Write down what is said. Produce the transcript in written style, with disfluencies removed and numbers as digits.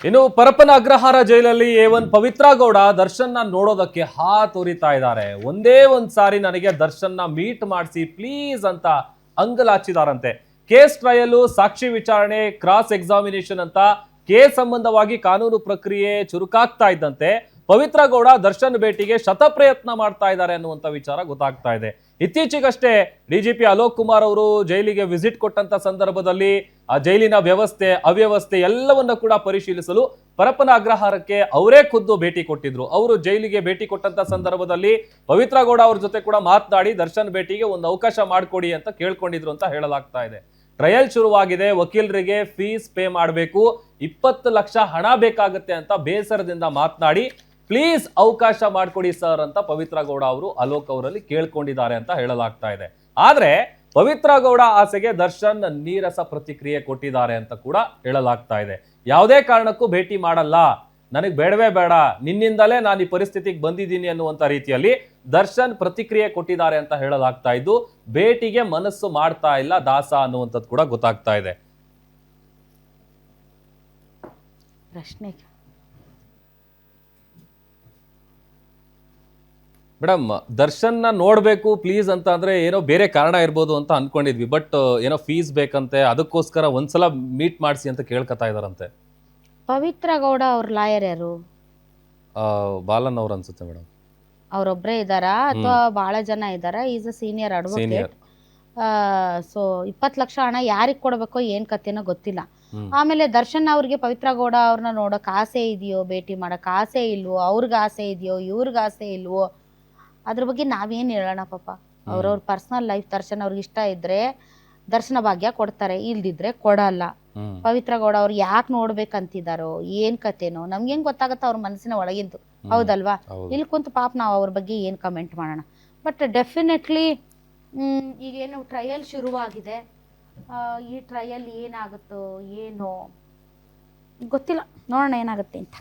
ಇನ್ನು ಪರಪ್ಪನ ಅಗ್ರಹಾರ ಜೈಲಲ್ಲಿ A1 ಪವಿತ್ರ ಗೌಡ ದರ್ಶನ್ನ ನೋಡೋದಕ್ಕೆ ಹಾತೊರಿತಾ ಇದ್ದಾರೆ. ಒಂದೇ ಒಂದ್ ಸಾರಿ ನನಗೆ ದರ್ಶನ್ನ ಮೀಟ್ ಮಾಡಿಸಿ ಪ್ಲೀಸ್ ಅಂತ ಅಂಗಲಾಚಿದಾರಂತೆ. ಕೇಸ್ ಟ್ರಯಲ್, ಸಾಕ್ಷಿ ವಿಚಾರಣೆ, ಕ್ರಾಸ್ ಎಕ್ಸಾಮಿನೇಷನ್ ಅಂತ ಕೇಸ್ ಸಂಬಂಧವಾಗಿ ಕಾನೂನು ಪ್ರಕ್ರಿಯೆ ಚುರುಕಾಗ್ತಾ ಇದ್ದಂತೆ ಪವಿತ್ರ ಗೌಡ ದರ್ಶನ್ ಭೇಟಿಗೆ ಶತಪ್ರಯತ್ನ ಮಾಡ್ತಾ ಇದ್ದಾರೆ ಅನ್ನುವಂತ ವಿಚಾರ ಗೊತ್ತಾಗ್ತಾ ಇದೆ. ಇತ್ತೀಚೆಗಷ್ಟೇ ಡಿಜಿಪಿ ಅಲೋಕ್ ಕುಮಾರ್ ಅವರು ಜೈಲಿಗೆ ವಿಸಿಟ್ ಕೊಟ್ಟಂತ ಸಂದರ್ಭದಲ್ಲಿ ಆ ಜೈಲಿನ ವ್ಯವಸ್ಥೆ ಅವ್ಯವಸ್ಥೆ ಎಲ್ಲವನ್ನ ಕೂಡ ಪರಿಶೀಲಿಸಲು ಪರಪ್ಪನ ಅಗ್ರಹಾರಕ್ಕೆ ಅವರೇ ಖುದ್ದು ಭೇಟಿ ಕೊಟ್ಟಿದ್ರು. ಅವರು ಜೈಲಿಗೆ ಭೇಟಿ ಕೊಟ್ಟಂತ ಸಂದರ್ಭದಲ್ಲಿ ಪವಿತ್ರ ಗೌಡ ಅವ್ರ ಜೊತೆ ಕೂಡ ಮಾತನಾಡಿ ದರ್ಶನ್ ಭೇಟಿಗೆ ಒಂದು ಅವಕಾಶ ಮಾಡಿಕೊಡಿ ಅಂತ ಕೇಳ್ಕೊಂಡಿದ್ರು ಅಂತ ಹೇಳಲಾಗ್ತಾ ಇದೆ. ಟ್ರಯಲ್ ಶುರುವಾಗಿದೆ, ವಕೀಲರಿಗೆ ಫೀಸ್ ಪೇ ಮಾಡಬೇಕು, 20 ಲಕ್ಷ ಹಣ ಬೇಕಾಗುತ್ತೆ ಅಂತ ಬೇಸರದಿಂದ ಮಾತನಾಡಿ ಪ್ಲೀಸ್ ಅವಕಾಶ ಮಾಡಿಕೊಡಿ ಸರ್ ಅಂತ ಪವಿತ್ರ ಗೌಡ ಅವರು ಅಲೋಕ್ ಅವರಲ್ಲಿ ಕೇಳ್ಕೊಂಡಿದ್ದಾರೆ ಅಂತ ಹೇಳಲಾಗ್ತಾ ಇದೆ. ಆದ್ರೆ ಪವಿತ್ರ ಗೌಡ ಆಸೆಗೆ ದರ್ಶನ್ ನೀರಸ ಪ್ರತಿಕ್ರಿಯೆ ಕೊಟ್ಟಿದ್ದಾರೆ ಅಂತ ಕೂಡ ಹೇಳಲಾಗ್ತಾ ಇದೆ. ಯಾವುದೇ ಕಾರಣಕ್ಕೂ ಭೇಟಿ ಮಾಡಲ್ಲ, ನನಗೆ ಬೇಡವೇ ಬೇಡ, ನಿನ್ನಿಂದಲೇ ನಾನು ಈ ಪರಿಸ್ಥಿತಿಗೆ ಬಂದಿದ್ದೀನಿ ಅನ್ನುವಂತ ರೀತಿಯಲ್ಲಿ ದರ್ಶನ್ ಪ್ರತಿಕ್ರಿಯೆ ಕೊಟ್ಟಿದ್ದಾರೆ ಅಂತ ಹೇಳಲಾಗ್ತಾ ಇದ್ದು, ಭೇಟಿಗೆ ಮನಸ್ಸು ಮಾಡ್ತಾ ಇಲ್ಲ ದಾಸ ಅನ್ನುವಂಥದ್ದು ಕೂಡ ಗೊತ್ತಾಗ್ತಾ ಇದೆ. ಮೇಡಮ್, ದರ್ಶನ್ನ ನೋಡ್ಬೇಕು ಪ್ಲೀಸ್ ಅಂತ ಅಂದ್ರೆ ಏನೋ ಬೇರೆ ಕಾರಣ ಇರ್ಬೋದು ಅಂತ ಅನ್ಕೊಂಡಿದ್ವಿ. ಬಟ್ ಏನೋ ಫೀಸ್ ಬೇಕಂತೆ, ಅದಕ್ಕೋಸ್ಕರ ಒಂದ್ಸಲ ಮೀಟ್ ಮಾಡಿಸಿ ಅಂತ ಕೇಳ್ಕೊತಾ ಇದಾರಂತೆ. ಪವಿತ್ರ ಗೌಡ ಅವ್ರ ಲಾಯರ್ ಯಾರು? ಬಾಲನ್ ಅವ್ರು ಅನ್ಸುತ್ತೆ ಮೇಡಮ್. ಅವ್ರೊಬ್ರೇ ಇದ್ದಾರಾ ಅಥವಾ ಬಹಳ ಜನ ಇದ್ದಾರಾ? Is a senior advocate. So 20 lakh ಹಣ ಯಾರಿಗೆ ಕೊಡಬೇಕೋ ಏನ್ ಕಥೆನೋ ಗೊತ್ತಿಲ್ಲ. ಆಮೇಲೆ ದರ್ಶನ್ ಅವ್ರಿಗೆ ಪವಿತ್ರ ಗೌಡ ಅವ್ರನ್ನ ನೋಡಕ್ ಆಸೆ ಇದೆಯೋ, ಭೇಟಿ ಮಾಡಕ್ ಆಸೆ ಇಲ್ವೋ, ಅವ್ರಿಗೆ ಆಸೆ ಇದೆಯೋ, ಇವ್ರಿಗೆ ಆಸೆ ಇಲ್ವೋ, ಅದ್ರ ಬಗ್ಗೆ ನಾವೇನ್ ಹೇಳೋಣ ಪಾಪ. ಅವ್ರವ್ರ ಪರ್ಸನಲ್ ಲೈಫ್. ದರ್ಶನ್ ಅವ್ರಿಗೆ ಇಷ್ಟ ಇದ್ರೆ ದರ್ಶನ ಭಾಗ್ಯ ಕೊಡ್ತಾರೆ, ಇಲ್ದಿದ್ರೆ ಕೊಡಲ್ಲ. ಪವಿತ್ರ ಗೌಡ ಅವ್ರು ಯಾಕೆ ನೋಡ್ಬೇಕಂತಿದಾರೋ ಏನ್ ಕತೆನೋ ನಮ್ಗೆ ಹೆಂಗ್ ಗೊತ್ತಾಗತ್ತ ಅವ್ರ ಮನಸ್ಸಿನ ಒಳಗಿಂದು, ಹೌದಲ್ವಾ? ಇಲ್ಲಿ ಕುಂತು ಪಾಪ ನಾವು ಅವ್ರ ಬಗ್ಗೆ ಏನ್ ಕಮೆಂಟ್ ಮಾಡೋಣ. ಬಟ್ ಡೆಫಿನೆಟ್ಲಿ ಈಗೇನು ಟ್ರಯಲ್ ಶುರುವಾಗಿದೆ. ಈ ಟ್ರಯಲ್ ಏನಾಗುತ್ತೋ ಏನೋ ಗೊತ್ತಿಲ್ಲ, ನೋಡೋಣ ಏನಾಗುತ್ತೆ ಅಂತ.